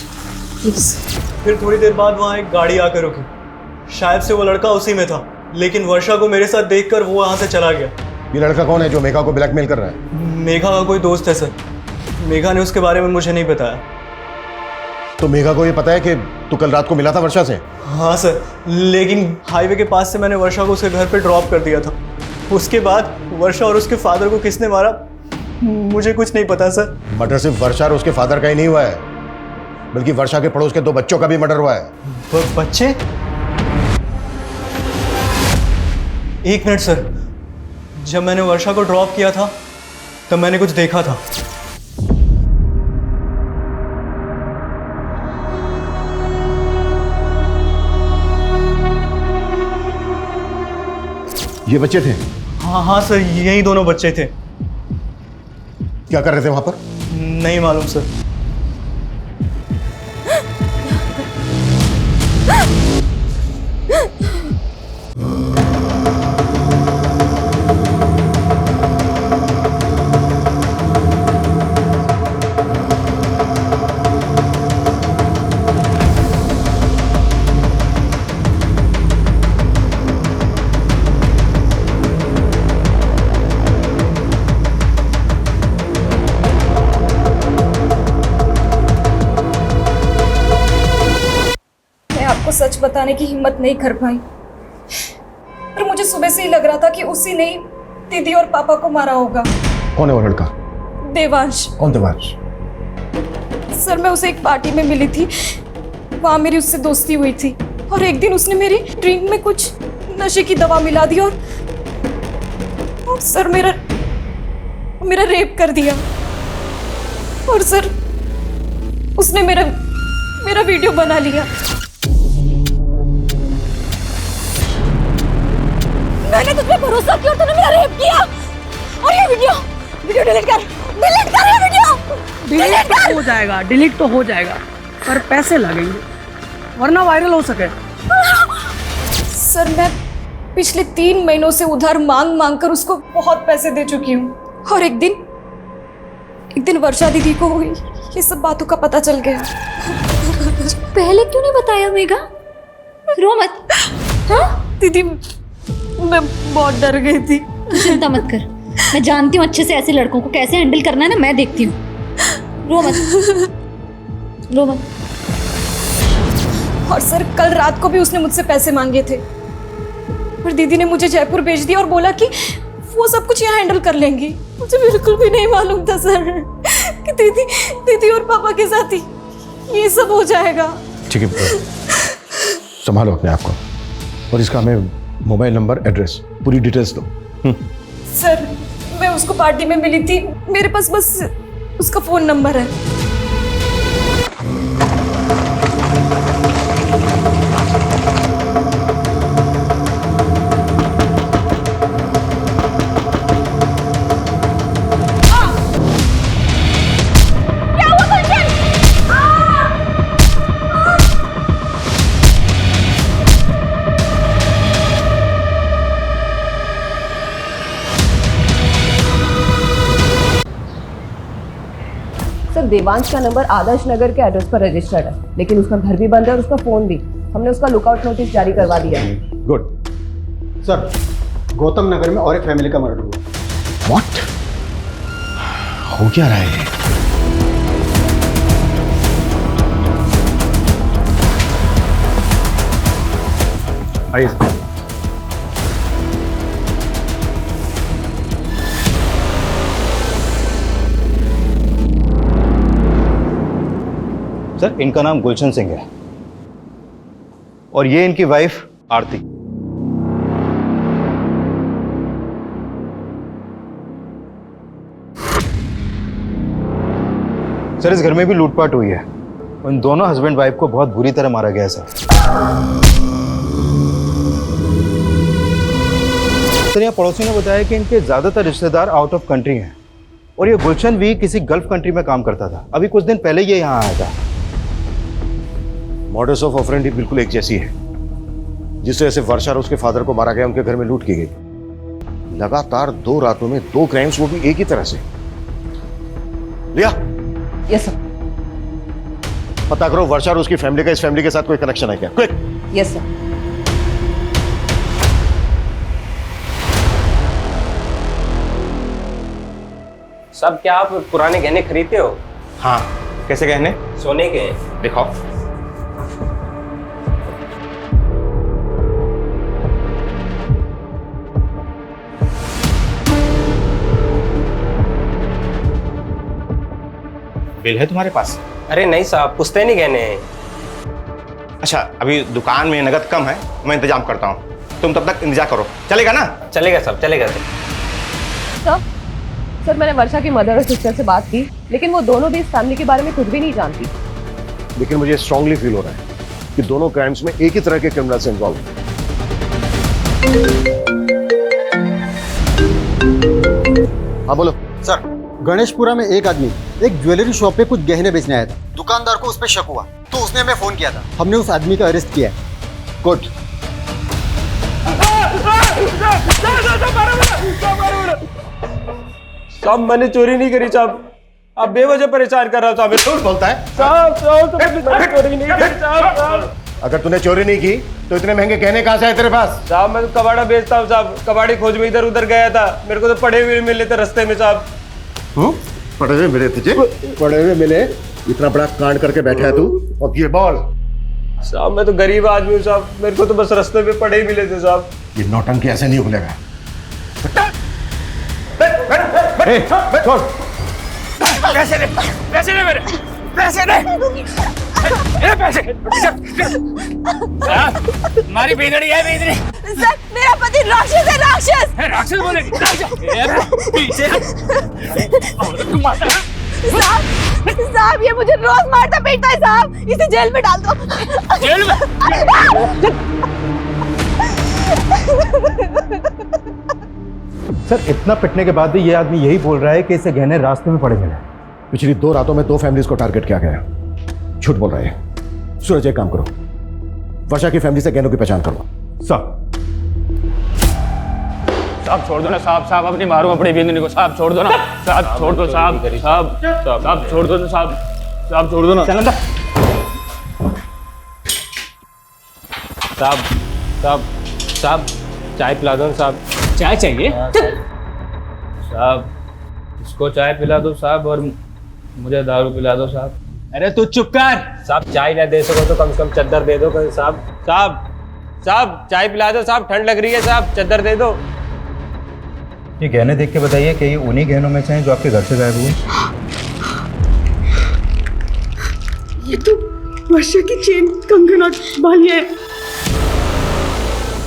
please.
फिर थोड़ी देर बाद वहाँ एक गाड़ी आकर रुकी। शायद से वो लड़का उसी में था, लेकिन वर्षा को मेरे साथ देखकर वो वहाँ से चला गया।
ये लड़का कौन है जो मेघा को ब्लैकमेल कर रहा है?
मेघा का कोई दोस्त है सर। मेघा ने उसके बारे में मुझे नहीं बताया।
तो मेघा को ये पता है कि तू कल रात को मिला था वर्षा से?
हाँ सर, लेकिन हाईवे के पास से मैंने वर्षा को उसके घर पे ड्रॉप कर दिया था। उसके बाद वर्षा और उसके फादर को किसने मारा मुझे कुछ नहीं पता सर।
मर्डर सिर्फ वर्षा और उसके फादर का ही नहीं हुआ है, बल्कि वर्षा के पड़ोस के 2 बच्चों का भी मर्डर हुआ है।
बच्चे? एक मिनट सर, जब मैंने वर्षा को ड्रॉप किया था तब मैंने कुछ देखा था।
ये बच्चे थे?
हाँ सर, यही दोनों बच्चे थे।
क्या कर रहे थे वहां पर?
नहीं मालूम सर।
सच बताने की हिम्मत नहीं कर पाई, पर मुझे सुबह से ही लग रहा था कि उसी ने दीदी और पापा को मारा होगा।
कौन है वो लड़का?
देवांश।
कौन देवांश?
सर मैं उसे एक पार्टी में मिली थी, वहां मेरी उससे दोस्ती हुई थी और एक दिन उसने मेरी ड्रिंक में कुछ नशे की दवा मिला दी और सर मेरा रेप कर दिया। और सर उसने मेरा वीडियो बना लिया। मैंने तुझ पे भरोसा किया और तूने मेरा रेप किया। और ये वीडियो डिलीट कर ये वीडियो।
डिलीट हो जाएगा, डिलीट तो हो जाएगा, पर पैसे लगेंगे वरना वायरल हो सके।
सर मैं पिछले 3 महीनों से उधार मांग कर उसको बहुत पैसे दे चुकी हूँ और एक दिन वर्षा दीदी को ये सब बातों का पता चल गया।
पहले क्यों नहीं बताया मेघा? रो मत।
हाँ दीदी, मैं बहुत डर गई थी।
चिंता मत कर, मैं जानती हूँ अच्छे से ऐसे लड़कों को कैसे हैंडल करना है ना, मैं देखती हूँ। रो मत।
और सर कल रात को भी उसने मुझसे पैसे मांगे थे और दीदी ने मुझे जयपुर भेज दिया और बोला कि वो सब कुछ यहाँ हैंडल कर लेंगी। मुझे बिल्कुल भी नहीं मालूम था सर कि दीदी और पापा के साथ ही ये सब हो जाएगा।
ठीक है, संभालो अपने आप को और इसका हमें मोबाइल नंबर, एड्रेस, पूरी डिटेल्स दो।
सर मैं उसको पार्टी में मिली थी, मेरे पास बस उसका फोन नंबर है।
सर देवांश का नंबर आदर्श नगर के एड्रेस पर रजिस्टर्ड है, लेकिन उसका घर भी बंद है और उसका फोन भी। हमने उसका लुकआउट नोटिस जारी करवा दिया है।
गुड
सर, गौतम नगर में और एक फैमिली का मर्डर हुआ।
व्हाट? हो क्या रहा है?
आइए सर। सर इनका नाम गुलशन सिंह है और ये इनकी वाइफ आरती। सर इस घर में भी लूटपाट हुई है। उन दोनों हस्बैंड वाइफ को बहुत बुरी तरह मारा गया है सर। सर यहाँ पड़ोसी ने बताया कि इनके ज्यादातर रिश्तेदार आउट ऑफ कंट्री हैं और ये गुलशन भी किसी गल्फ कंट्री में काम करता था। अभी कुछ दिन पहले ये यहाँ आया था।
मॉडस ऑफ ऑपरेंडी बिल्कुल एक जैसी है। जिस तरह से वर्षा और उसके फादर को मारा गया, उनके घर में लूट की गई। लगातार 2 रातों में 2 क्राइम्स, वो भी एक ही तरह से। लिया?
Yes sir.
पता करो वर्षा और उसकी फैमिली का इस फैमिली के साथ कोई कनेक्शन है क्या? क्विक।
Yes sir.
सब क्या आप पुराने गहने खरीदते हो?
हाँ। कैसे गहने?
सोने के।
दिखाओ। बिल है तुम्हारे पास?
अरे नहीं साहब, पुश्तैनी गहने हैं।
अच्छा अभी दुकान में नगद कम है, मैं इंतजाम करता हूँ, तुम तब तक इंतजार करो। चलेगा ना?
चलेगा साहब, चलेगा सर।
सर मैंने वर्षा की मदर और सिस्टर से बात की, लेकिन वो दोनों भी इस फैमिली के बारे में कुछ भी नहीं जानती।
लेकिन मुझे स्ट्रांगली फील हो रहा है कि दोनों क्राइम्स में एक ही तरह के क्रिमिनल्स इन्वॉल्व हैं।
हाँ बोलो
सर।
गणेशपुरा में एक आदमी एक ज्वेलरी शॉप पे कुछ गहने बेचने आया था। दुकानदार को उस पर शक हुआ तो उसने हमें फोन किया था। हमने उस आदमी का अरेस्ट किया है। गुड।
साहब मैंने चोरी नहीं करी साहब, आप बेवजह परेशान कर रहा था।
झूठ बोलता है
साहब चोरी नहीं करी साहब।
अगर तूने चोरी नहीं की तो इतने महंगे गहने कहां से आए तेरे पास?
साहब मैं तो कबाड़ा बेचता हूँ साहब, कबाड़ी खोज में इधर उधर गया था, मेरे को तो पड़े हुए मिले थे रास्ते में साहब।
पड़े हुए मिले तुझे? पड़े हुए मिले? इतना बड़ा कांड करके बैठा है तू, और ये बॉल?
साहब मैं तो गरीब आदमी हूँ साहब, मेरे को तो बस रास्ते में पड़े ही मिले थे साहब।
ये नौटंकी ऐसे नहीं उगलेगा।
पैसे दे, पैसे दे मेरे, पैसे दे, मेरे पैसे। हमारी बिगड़ी है बिगड़ी।
सर मेरा पति राक्षस है, राक्षस।
राक्षस बोलेगी? पीछे तुम मारता है?
साहब ये मुझे रोज मारता पीटता है साहब, इसे जेल में डाल दो।
जेल में?
सर इतना पिटने के बाद भी ये आदमी यही बोल रहा है कि इसे गहने रास्ते में पड़े मिले।
पिछली 2 रातों में 2 फैमिलीज को टारगेट किया गया। झूठ बोल रहे हैं। सूरज एक काम करो, वर्षा की फैमिली से गहनों की पहचान करो।
साहब छोड़ दो ना साहब, साहब अपनी मारो अपनी बिंदनी को, साहब छोड़ दो ना साहब, छोड़ दो साहब, साहब साहब छोड़ दो साहब, साहब छोड़ दो ना।
चल अंदर।
साहब साहब साहब चाय पिला दो साहब।
चाय चाहिए?
साहब इसको चाय पिला दो साहब और मुझे दारू पिला दो साहब।
अरे तू चुप कर
साहब, चाय ना दे सको तो कम से कम चद्दर दे दो साहब। साहब साहब चाय पिला दो साहब, ठंड लग रही है साहब, चद्दर दे दो।
ये गहने देख के बताइए कि ये उन्हीं गहनों में से हैं जो आपके घर से गायब हुए?
ये तो वर्षा की चेन, कंगन और बालियां हैं।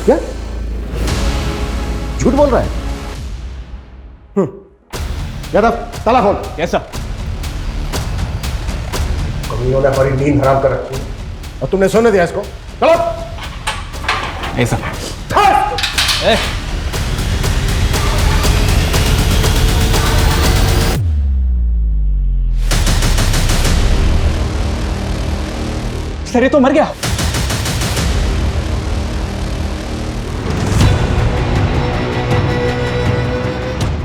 क्या झूठ बोल रहा है? यादव ताला खोल।
कैसा?
कमीनों ने हमारी नींद हराम कर रखी और तुमने सोने दिया इसको। चलो
ऐसा सर ये तो मर गया।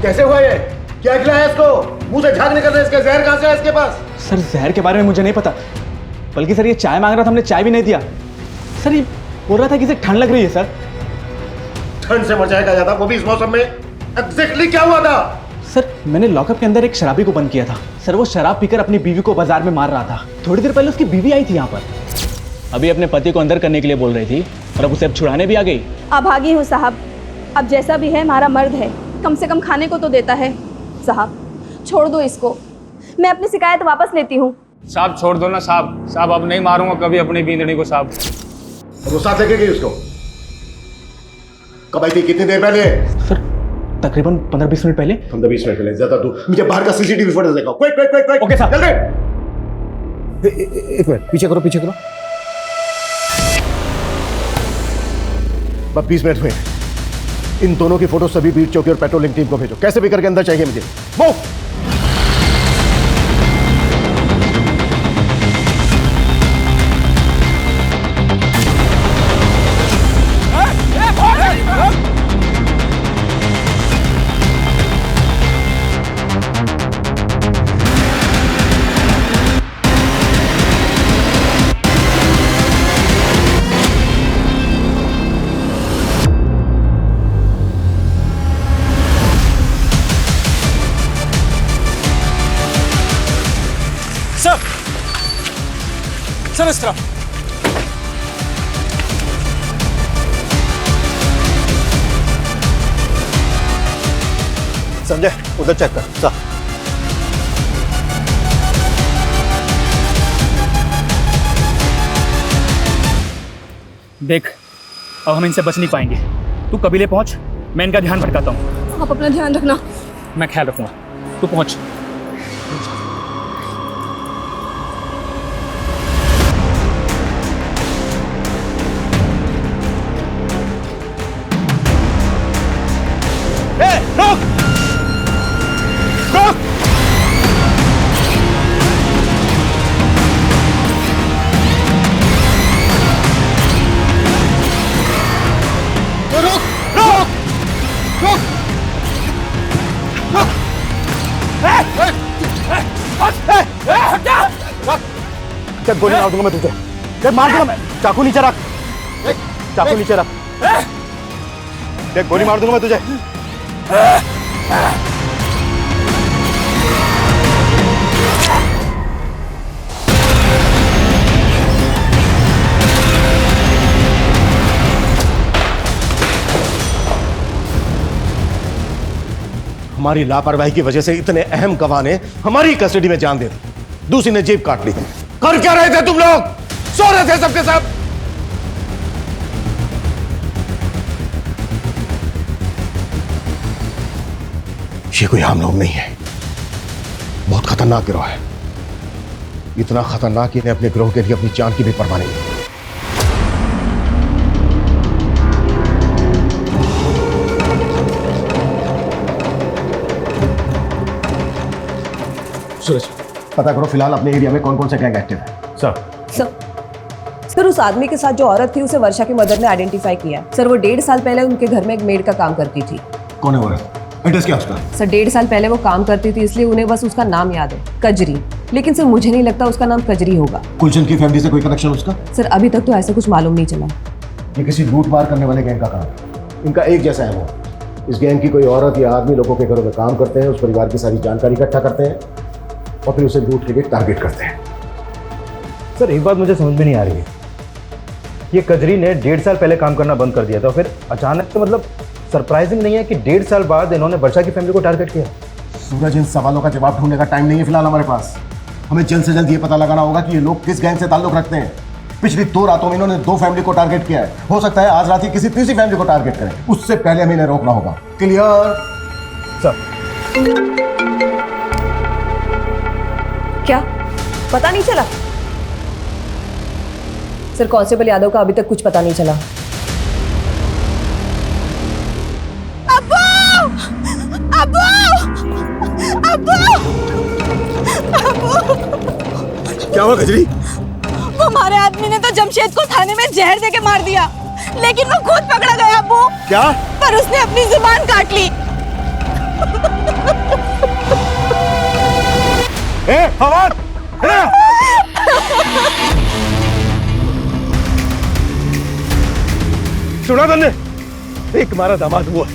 कैसे हुआ ये? क्या खिलाया इसको? मुंह से झाग निकल रहा है इसके। जहर कहां से है इसके पास?
सर जहर के बारे में मुझे नहीं पता, बल्कि सर ये चाय मांग रहा था, हमने चाय भी नहीं दिया। सर ये बोल रहा था कि इसे ठंड लग रही है। सर
ठंड से मर जाएगा ज्यादा, वो भी इस मौसम में? एग्जैक्टली क्या हुआ था?
सर मैंने लॉकअप के अंदर एक शराबी को बंद किया था। सर वो शराब पीकर अपनी बीवी को बाजार में मार रहा था। थोड़ी देर पहले उसकी बीवी आई थी यहाँ पर। अभी अपने पति को अंदर करने के लिए बोल रही थी और अब उसे अब छुड़ाने भी आ गई।
अभागी हूँ साहब, अब जैसा भी है हमारा मर्द है, कम से कम खाने को तो देता है। साहब छोड़ दो इसको, मैं अपनी शिकायत वापस लेती हूँ।
साहब छोड़ दो ना साहब, साहब अब नहीं मारूंगा कभी अपनी बींदड़ी को साहब।
वो साथ लेके गई उसको? कब आई थी, कितनी देर पहले?
सर तकरीबन 15-20 मिनट पहले।
15-20 मिनट पहले? ज्यादा दूर? मुझे बाहर का सीसीटीवी फुटेज देखो। Quick quick quick quick.
Okay साहब।
जल्दी। एक मिनट पीछे करो, पीछे करो। बस 20 मिनट हुए। इन दोनों की फोटो सभी बीट चौकी और पेट्रोलिंग टीम को भेजो, कैसे भी करके अंदर चाहिए मुझे। मूव।
सर इस तरफ।
संजय उधर चेक कर। सा
देख अब हम इनसे बच नहीं पाएंगे। तू कबीले पहुंच, मैं इनका ध्यान भटकाता हूँ।
आप अपना ध्यान रखना।
मैं ख्याल रखूंगा, तू पहुंच।
गोली मार दूंगा मैं तुझे। देख मार दूंगा मैं। चाकू नीचे रख, चाकू नीचे रख। देख गोली मार दूंगा मैं तुझे। हमारी लापरवाही की वजह से इतने अहम गवाह ने हमारी कस्टडी में जान दे दी, दूसरी ने जेब काट ली। कर क्या रहे थे तुम लोग? सो रहे थे सबके सब। ये कोई आम लोग नहीं है, बहुत खतरनाक गिरोह है। इतना खतरनाक इन्हें अपने गिरोह के लिए अपनी जान की भी परवाह नहीं है। सूरज पता करो फिलहाल अपने एरिया में कौन कौन से गैंग एक्टिव है।
सर उस आदमी के साथ जो औरत थी उसे वर्षा की मदर ने आइडेंटिफाई किया। सर वो 1.5 साल पहले उनके घर में एक मेड का काम करती थी।
कौन है वो? एड्रेस क्या उसका?
सर 1.5 साल पहले वो काम करती थी, इसलिए उन्हें बस उसका नाम याद है, कजरी। लेकिन सर मुझे नहीं लगता उसका नाम कजरी होगा।
गुलशन की फैमिली से कोई कनेक्शन उसका?
सर अभी तक तो ऐसा कुछ मालूम नहीं चला।
ये किसी लूट मार करने वाले गैंग का काम है। इनका एक जैसा है वो। इस गैंग की कोई औरत या आदमी लोगों के घरों में काम करते हैं, उस परिवार की सारी जानकारी इकट्ठा करते हैं और फिर उसे लूट के लिए टारगेट करते हैं।
सर एक बात मुझे समझ में नहीं आ रही है, ये कजरी ने 1.5 साल पहले काम करना बंद कर दिया था, फिर अचानक तो मतलब सरप्राइजिंग नहीं है कि 1.5 साल बाद इन्होंने वर्षा की फैमिली को टारगेट किया।
सूरज इन सवालों का जवाब ढूंढने का टाइम नहीं है फिलहाल हमारे पास। हमें जल्द से जल्द ये पता लगाना होगा कि ये लोग किस गैंग से ताल्लुक रखते हैं। पिछली 2 रातों में इन्होंने 2 फैमिली को टारगेट किया है, हो सकता है आज रात ही किसी तीसरी फैमिली को टारगेट करें। उससे पहले हमें इन्हें रोकना होगा। क्लियर?
सर
क्या पता नहीं चला? सर कांस्टेबल यादव का अभी तक कुछ पता नहीं चला।
क्या हुआ कजरी?
वो हमारे आदमी ने तो जमशेद को थाने में जहर देके मार दिया, लेकिन वो खुद पकड़ा गया अब्बू।
क्या?
पर उसने अपनी जुबान काट ली।
फवाद! सुना तुमने? एक हमारा दामाद हुआ,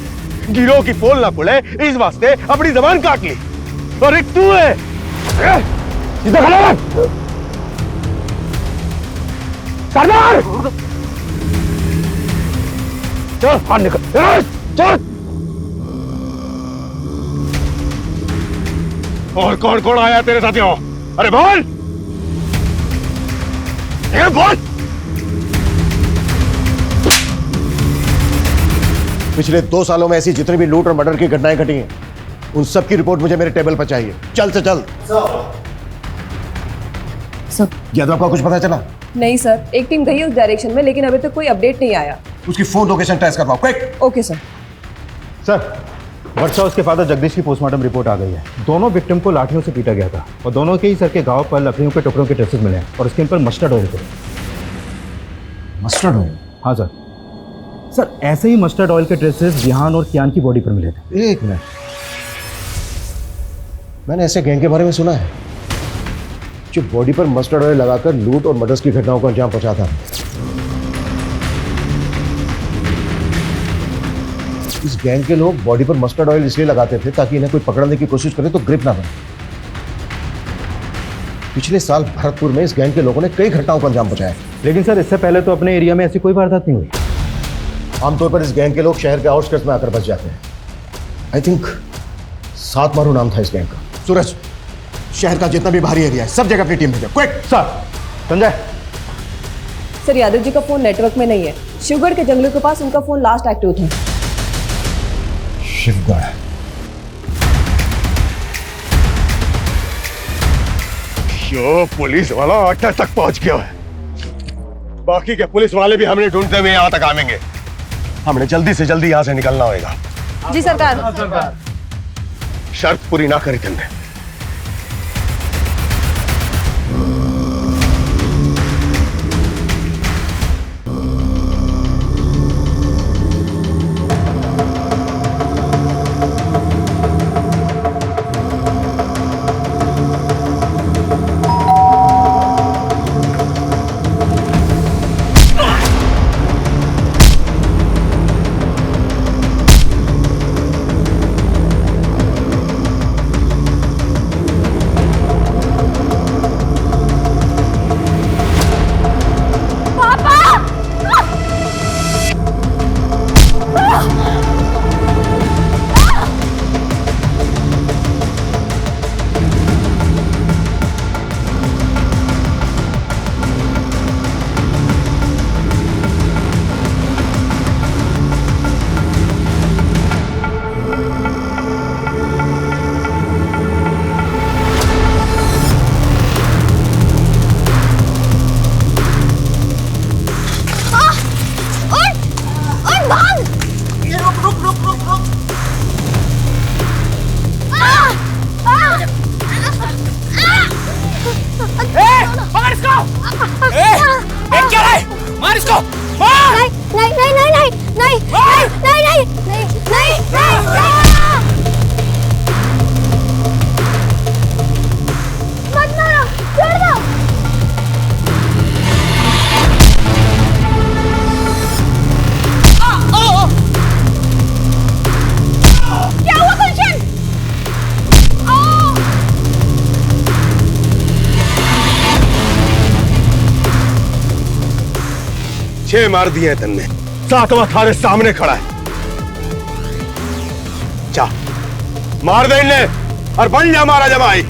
गिरोह की पोल ना खुले इस वास्ते अपनी जबान काट ली, और एक तू है।
सरदार चल बाहर निकल, चल। और कौन कौन आया तेरे साथियों? अरे बोल, ये बोल।
पिछले 2 सालों में ऐसी जितनी भी लूट और मर्डर की घटनाएं घटी हैं, उन सब की रिपोर्ट मुझे मेरे टेबल पर चाहिए। चल से चल।
सर,
यादव का कुछ पता चला?
नहीं सर, एक टीम गई उस डायरेक्शन में, लेकिन अभी तक कोई अपडेट नहीं आया।
उसकी फोन लोकेशन ट्रेस करवाओ, क्विक।
Okay sir.
सर, वर्षा उसके फादर जगदीश की पोस्टमार्टम रिपोर्ट आ गई है। दोनों विक्टिम को लाठियों से पीटा गया था और दोनों के ही सर के घाव पर लकड़ियों के टुकड़ों के ट्रेसेस मिले हैं और उसके इन पर मस्टर्ड ऑयल थे।
Mustard oil?
हाँ सर। सर, ऐसे ही मस्टर्ड ऑयल के ट्रेसेस जिहान और कियान की बॉडी पर मिले थे।
एक मिनट, मैंने ऐसे गैंग के बारे में सुना है जो बॉडी पर मस्टर्ड ऑयल लगाकर लूट और मर्डर्स की घटनाओं को अंजाम पहुंचाता है। इस गैंग के लोग बॉडी पर मस्टर्ड ऑयल इसलिए लगाते थे ताकि इन्हें कोई पकड़ने की कोशिश करे तो ग्रिप ना बने। पिछले साल भरतपुर में इस गैंग के लोगों ने कई घटनाओं को अंजाम पहुंचाया,
लेकिन सर इससे पहले तो अपने एरिया में ऐसी कोई वारदात नहीं हुई।
आमतौर पर इस गैंग के लोग शहर के आउटस्कर्ट्स में आकर बच जाते हैं। आई थिंक 7 मारू नाम था इस गैंग का। सूरज, शहर का जितना भी बाहरी एरिया है सब जगह अपनी टीम भेजो, quick.
Sir. Sanjay.
Sir, Yadav ji का फोन नेटवर्क में नहीं है। शिवगढ़ के जंगलों के पास उनका फोन लास्ट एक्टिव था।
शिवगढ़?
यो पुलिस वाला अड्डा तक पहुंच गया है। बाकी के पुलिस वाले भी हमने ढूंढते हुए यहाँ तक आवेंगे। हमने जल्दी से जल्दी यहाँ से निकलना होगा।
जी सरकार।
शर्त पूरी ना करी तुमने। छह मार दिए हैं तुमने, 7वां थारे सामने खड़ा है। जा मार दे इन्हें और बन जा मारा जमाई।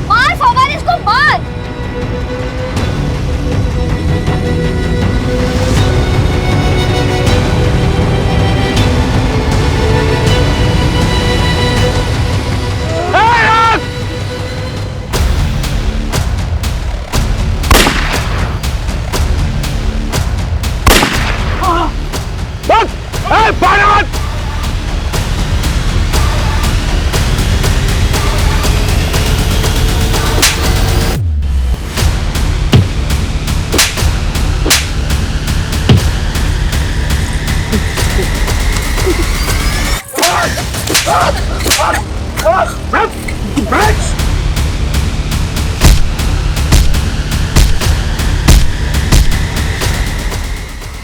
मार फवाद, इसको मार।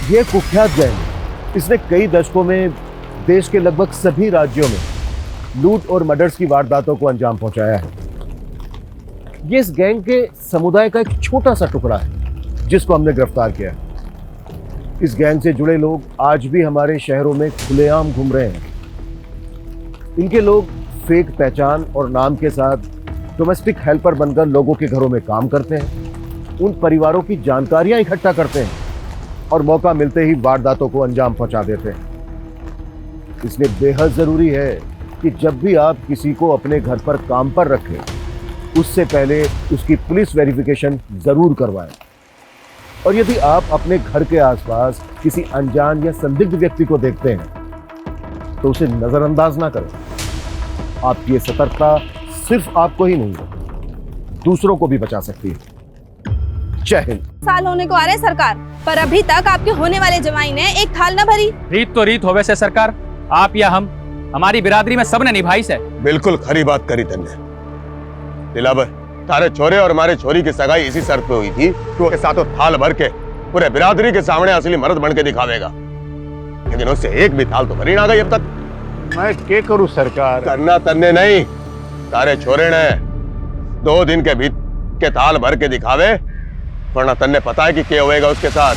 ये कुख्यात गैंग इसने कई दशकों में देश के लगभग सभी राज्यों में लूट और मर्डर्स की वारदातों को अंजाम पहुंचाया है। ये इस गैंग के समुदाय का एक छोटा सा टुकड़ा है जिसको हमने गिरफ्तार किया है। इस गैंग से जुड़े लोग आज भी हमारे शहरों में खुलेआम घूम रहे हैं। इनके लोग फेक पहचान और नाम के साथ डोमेस्टिक हेल्पर बनकर लोगों के घरों में काम करते हैं, उन परिवारों की जानकारियां इकट्ठा करते हैं और मौका मिलते ही वारदातों को अंजाम पहुंचा देते हैं। इसलिए बेहद जरूरी है कि जब भी आप किसी को अपने घर पर काम पर रखें, उससे पहले उसकी पुलिस वेरिफिकेशन जरूर करवाएं। और यदि आप अपने घर के आसपास किसी अनजान या संदिग्ध व्यक्ति को देखते हैं तो उसे नजरअंदाज ना करें। आपकी ये सतर्कता सिर्फ आपको ही नहीं दूसरों को भी बचा सकती है। जय हिंद।
साल होने को आ रहे सरकार, पर अभी तक आपके होने वाले जमाई ने एक थाल न भरी।
रीत तो रीत होवे से सरकार, आप या हम, हमारी बिरादरी में सबने निभाई से।
बिल्कुल खरी बात करी तन्ने। दिलावर, तारे छोरे और हमारे छोरी की सगाई इसी शर्त पे हुई थी कि वो के साथों थाल भर के पूरे बिरादरी के सामने असली मर्द बन के दिखावेगा, लेकिन उससे एक भी थाल तो भरी ना गई अब तक।
मैं क्या करूं सरकार?
करना तन्ने नहीं, तारे छोरे ने 2 दिन के भीतर के थाल भर के दिखावे, वरना तन्ने पता है कि क्या होएगा उसके साथ।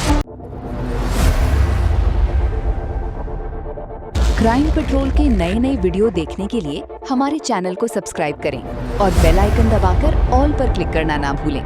क्राइम पेट्रोल के नए वीडियो देखने के लिए हमारे चैनल को सब्सक्राइब करें और बेल आइकन दबाकर ऑल पर क्लिक करना ना भूलें।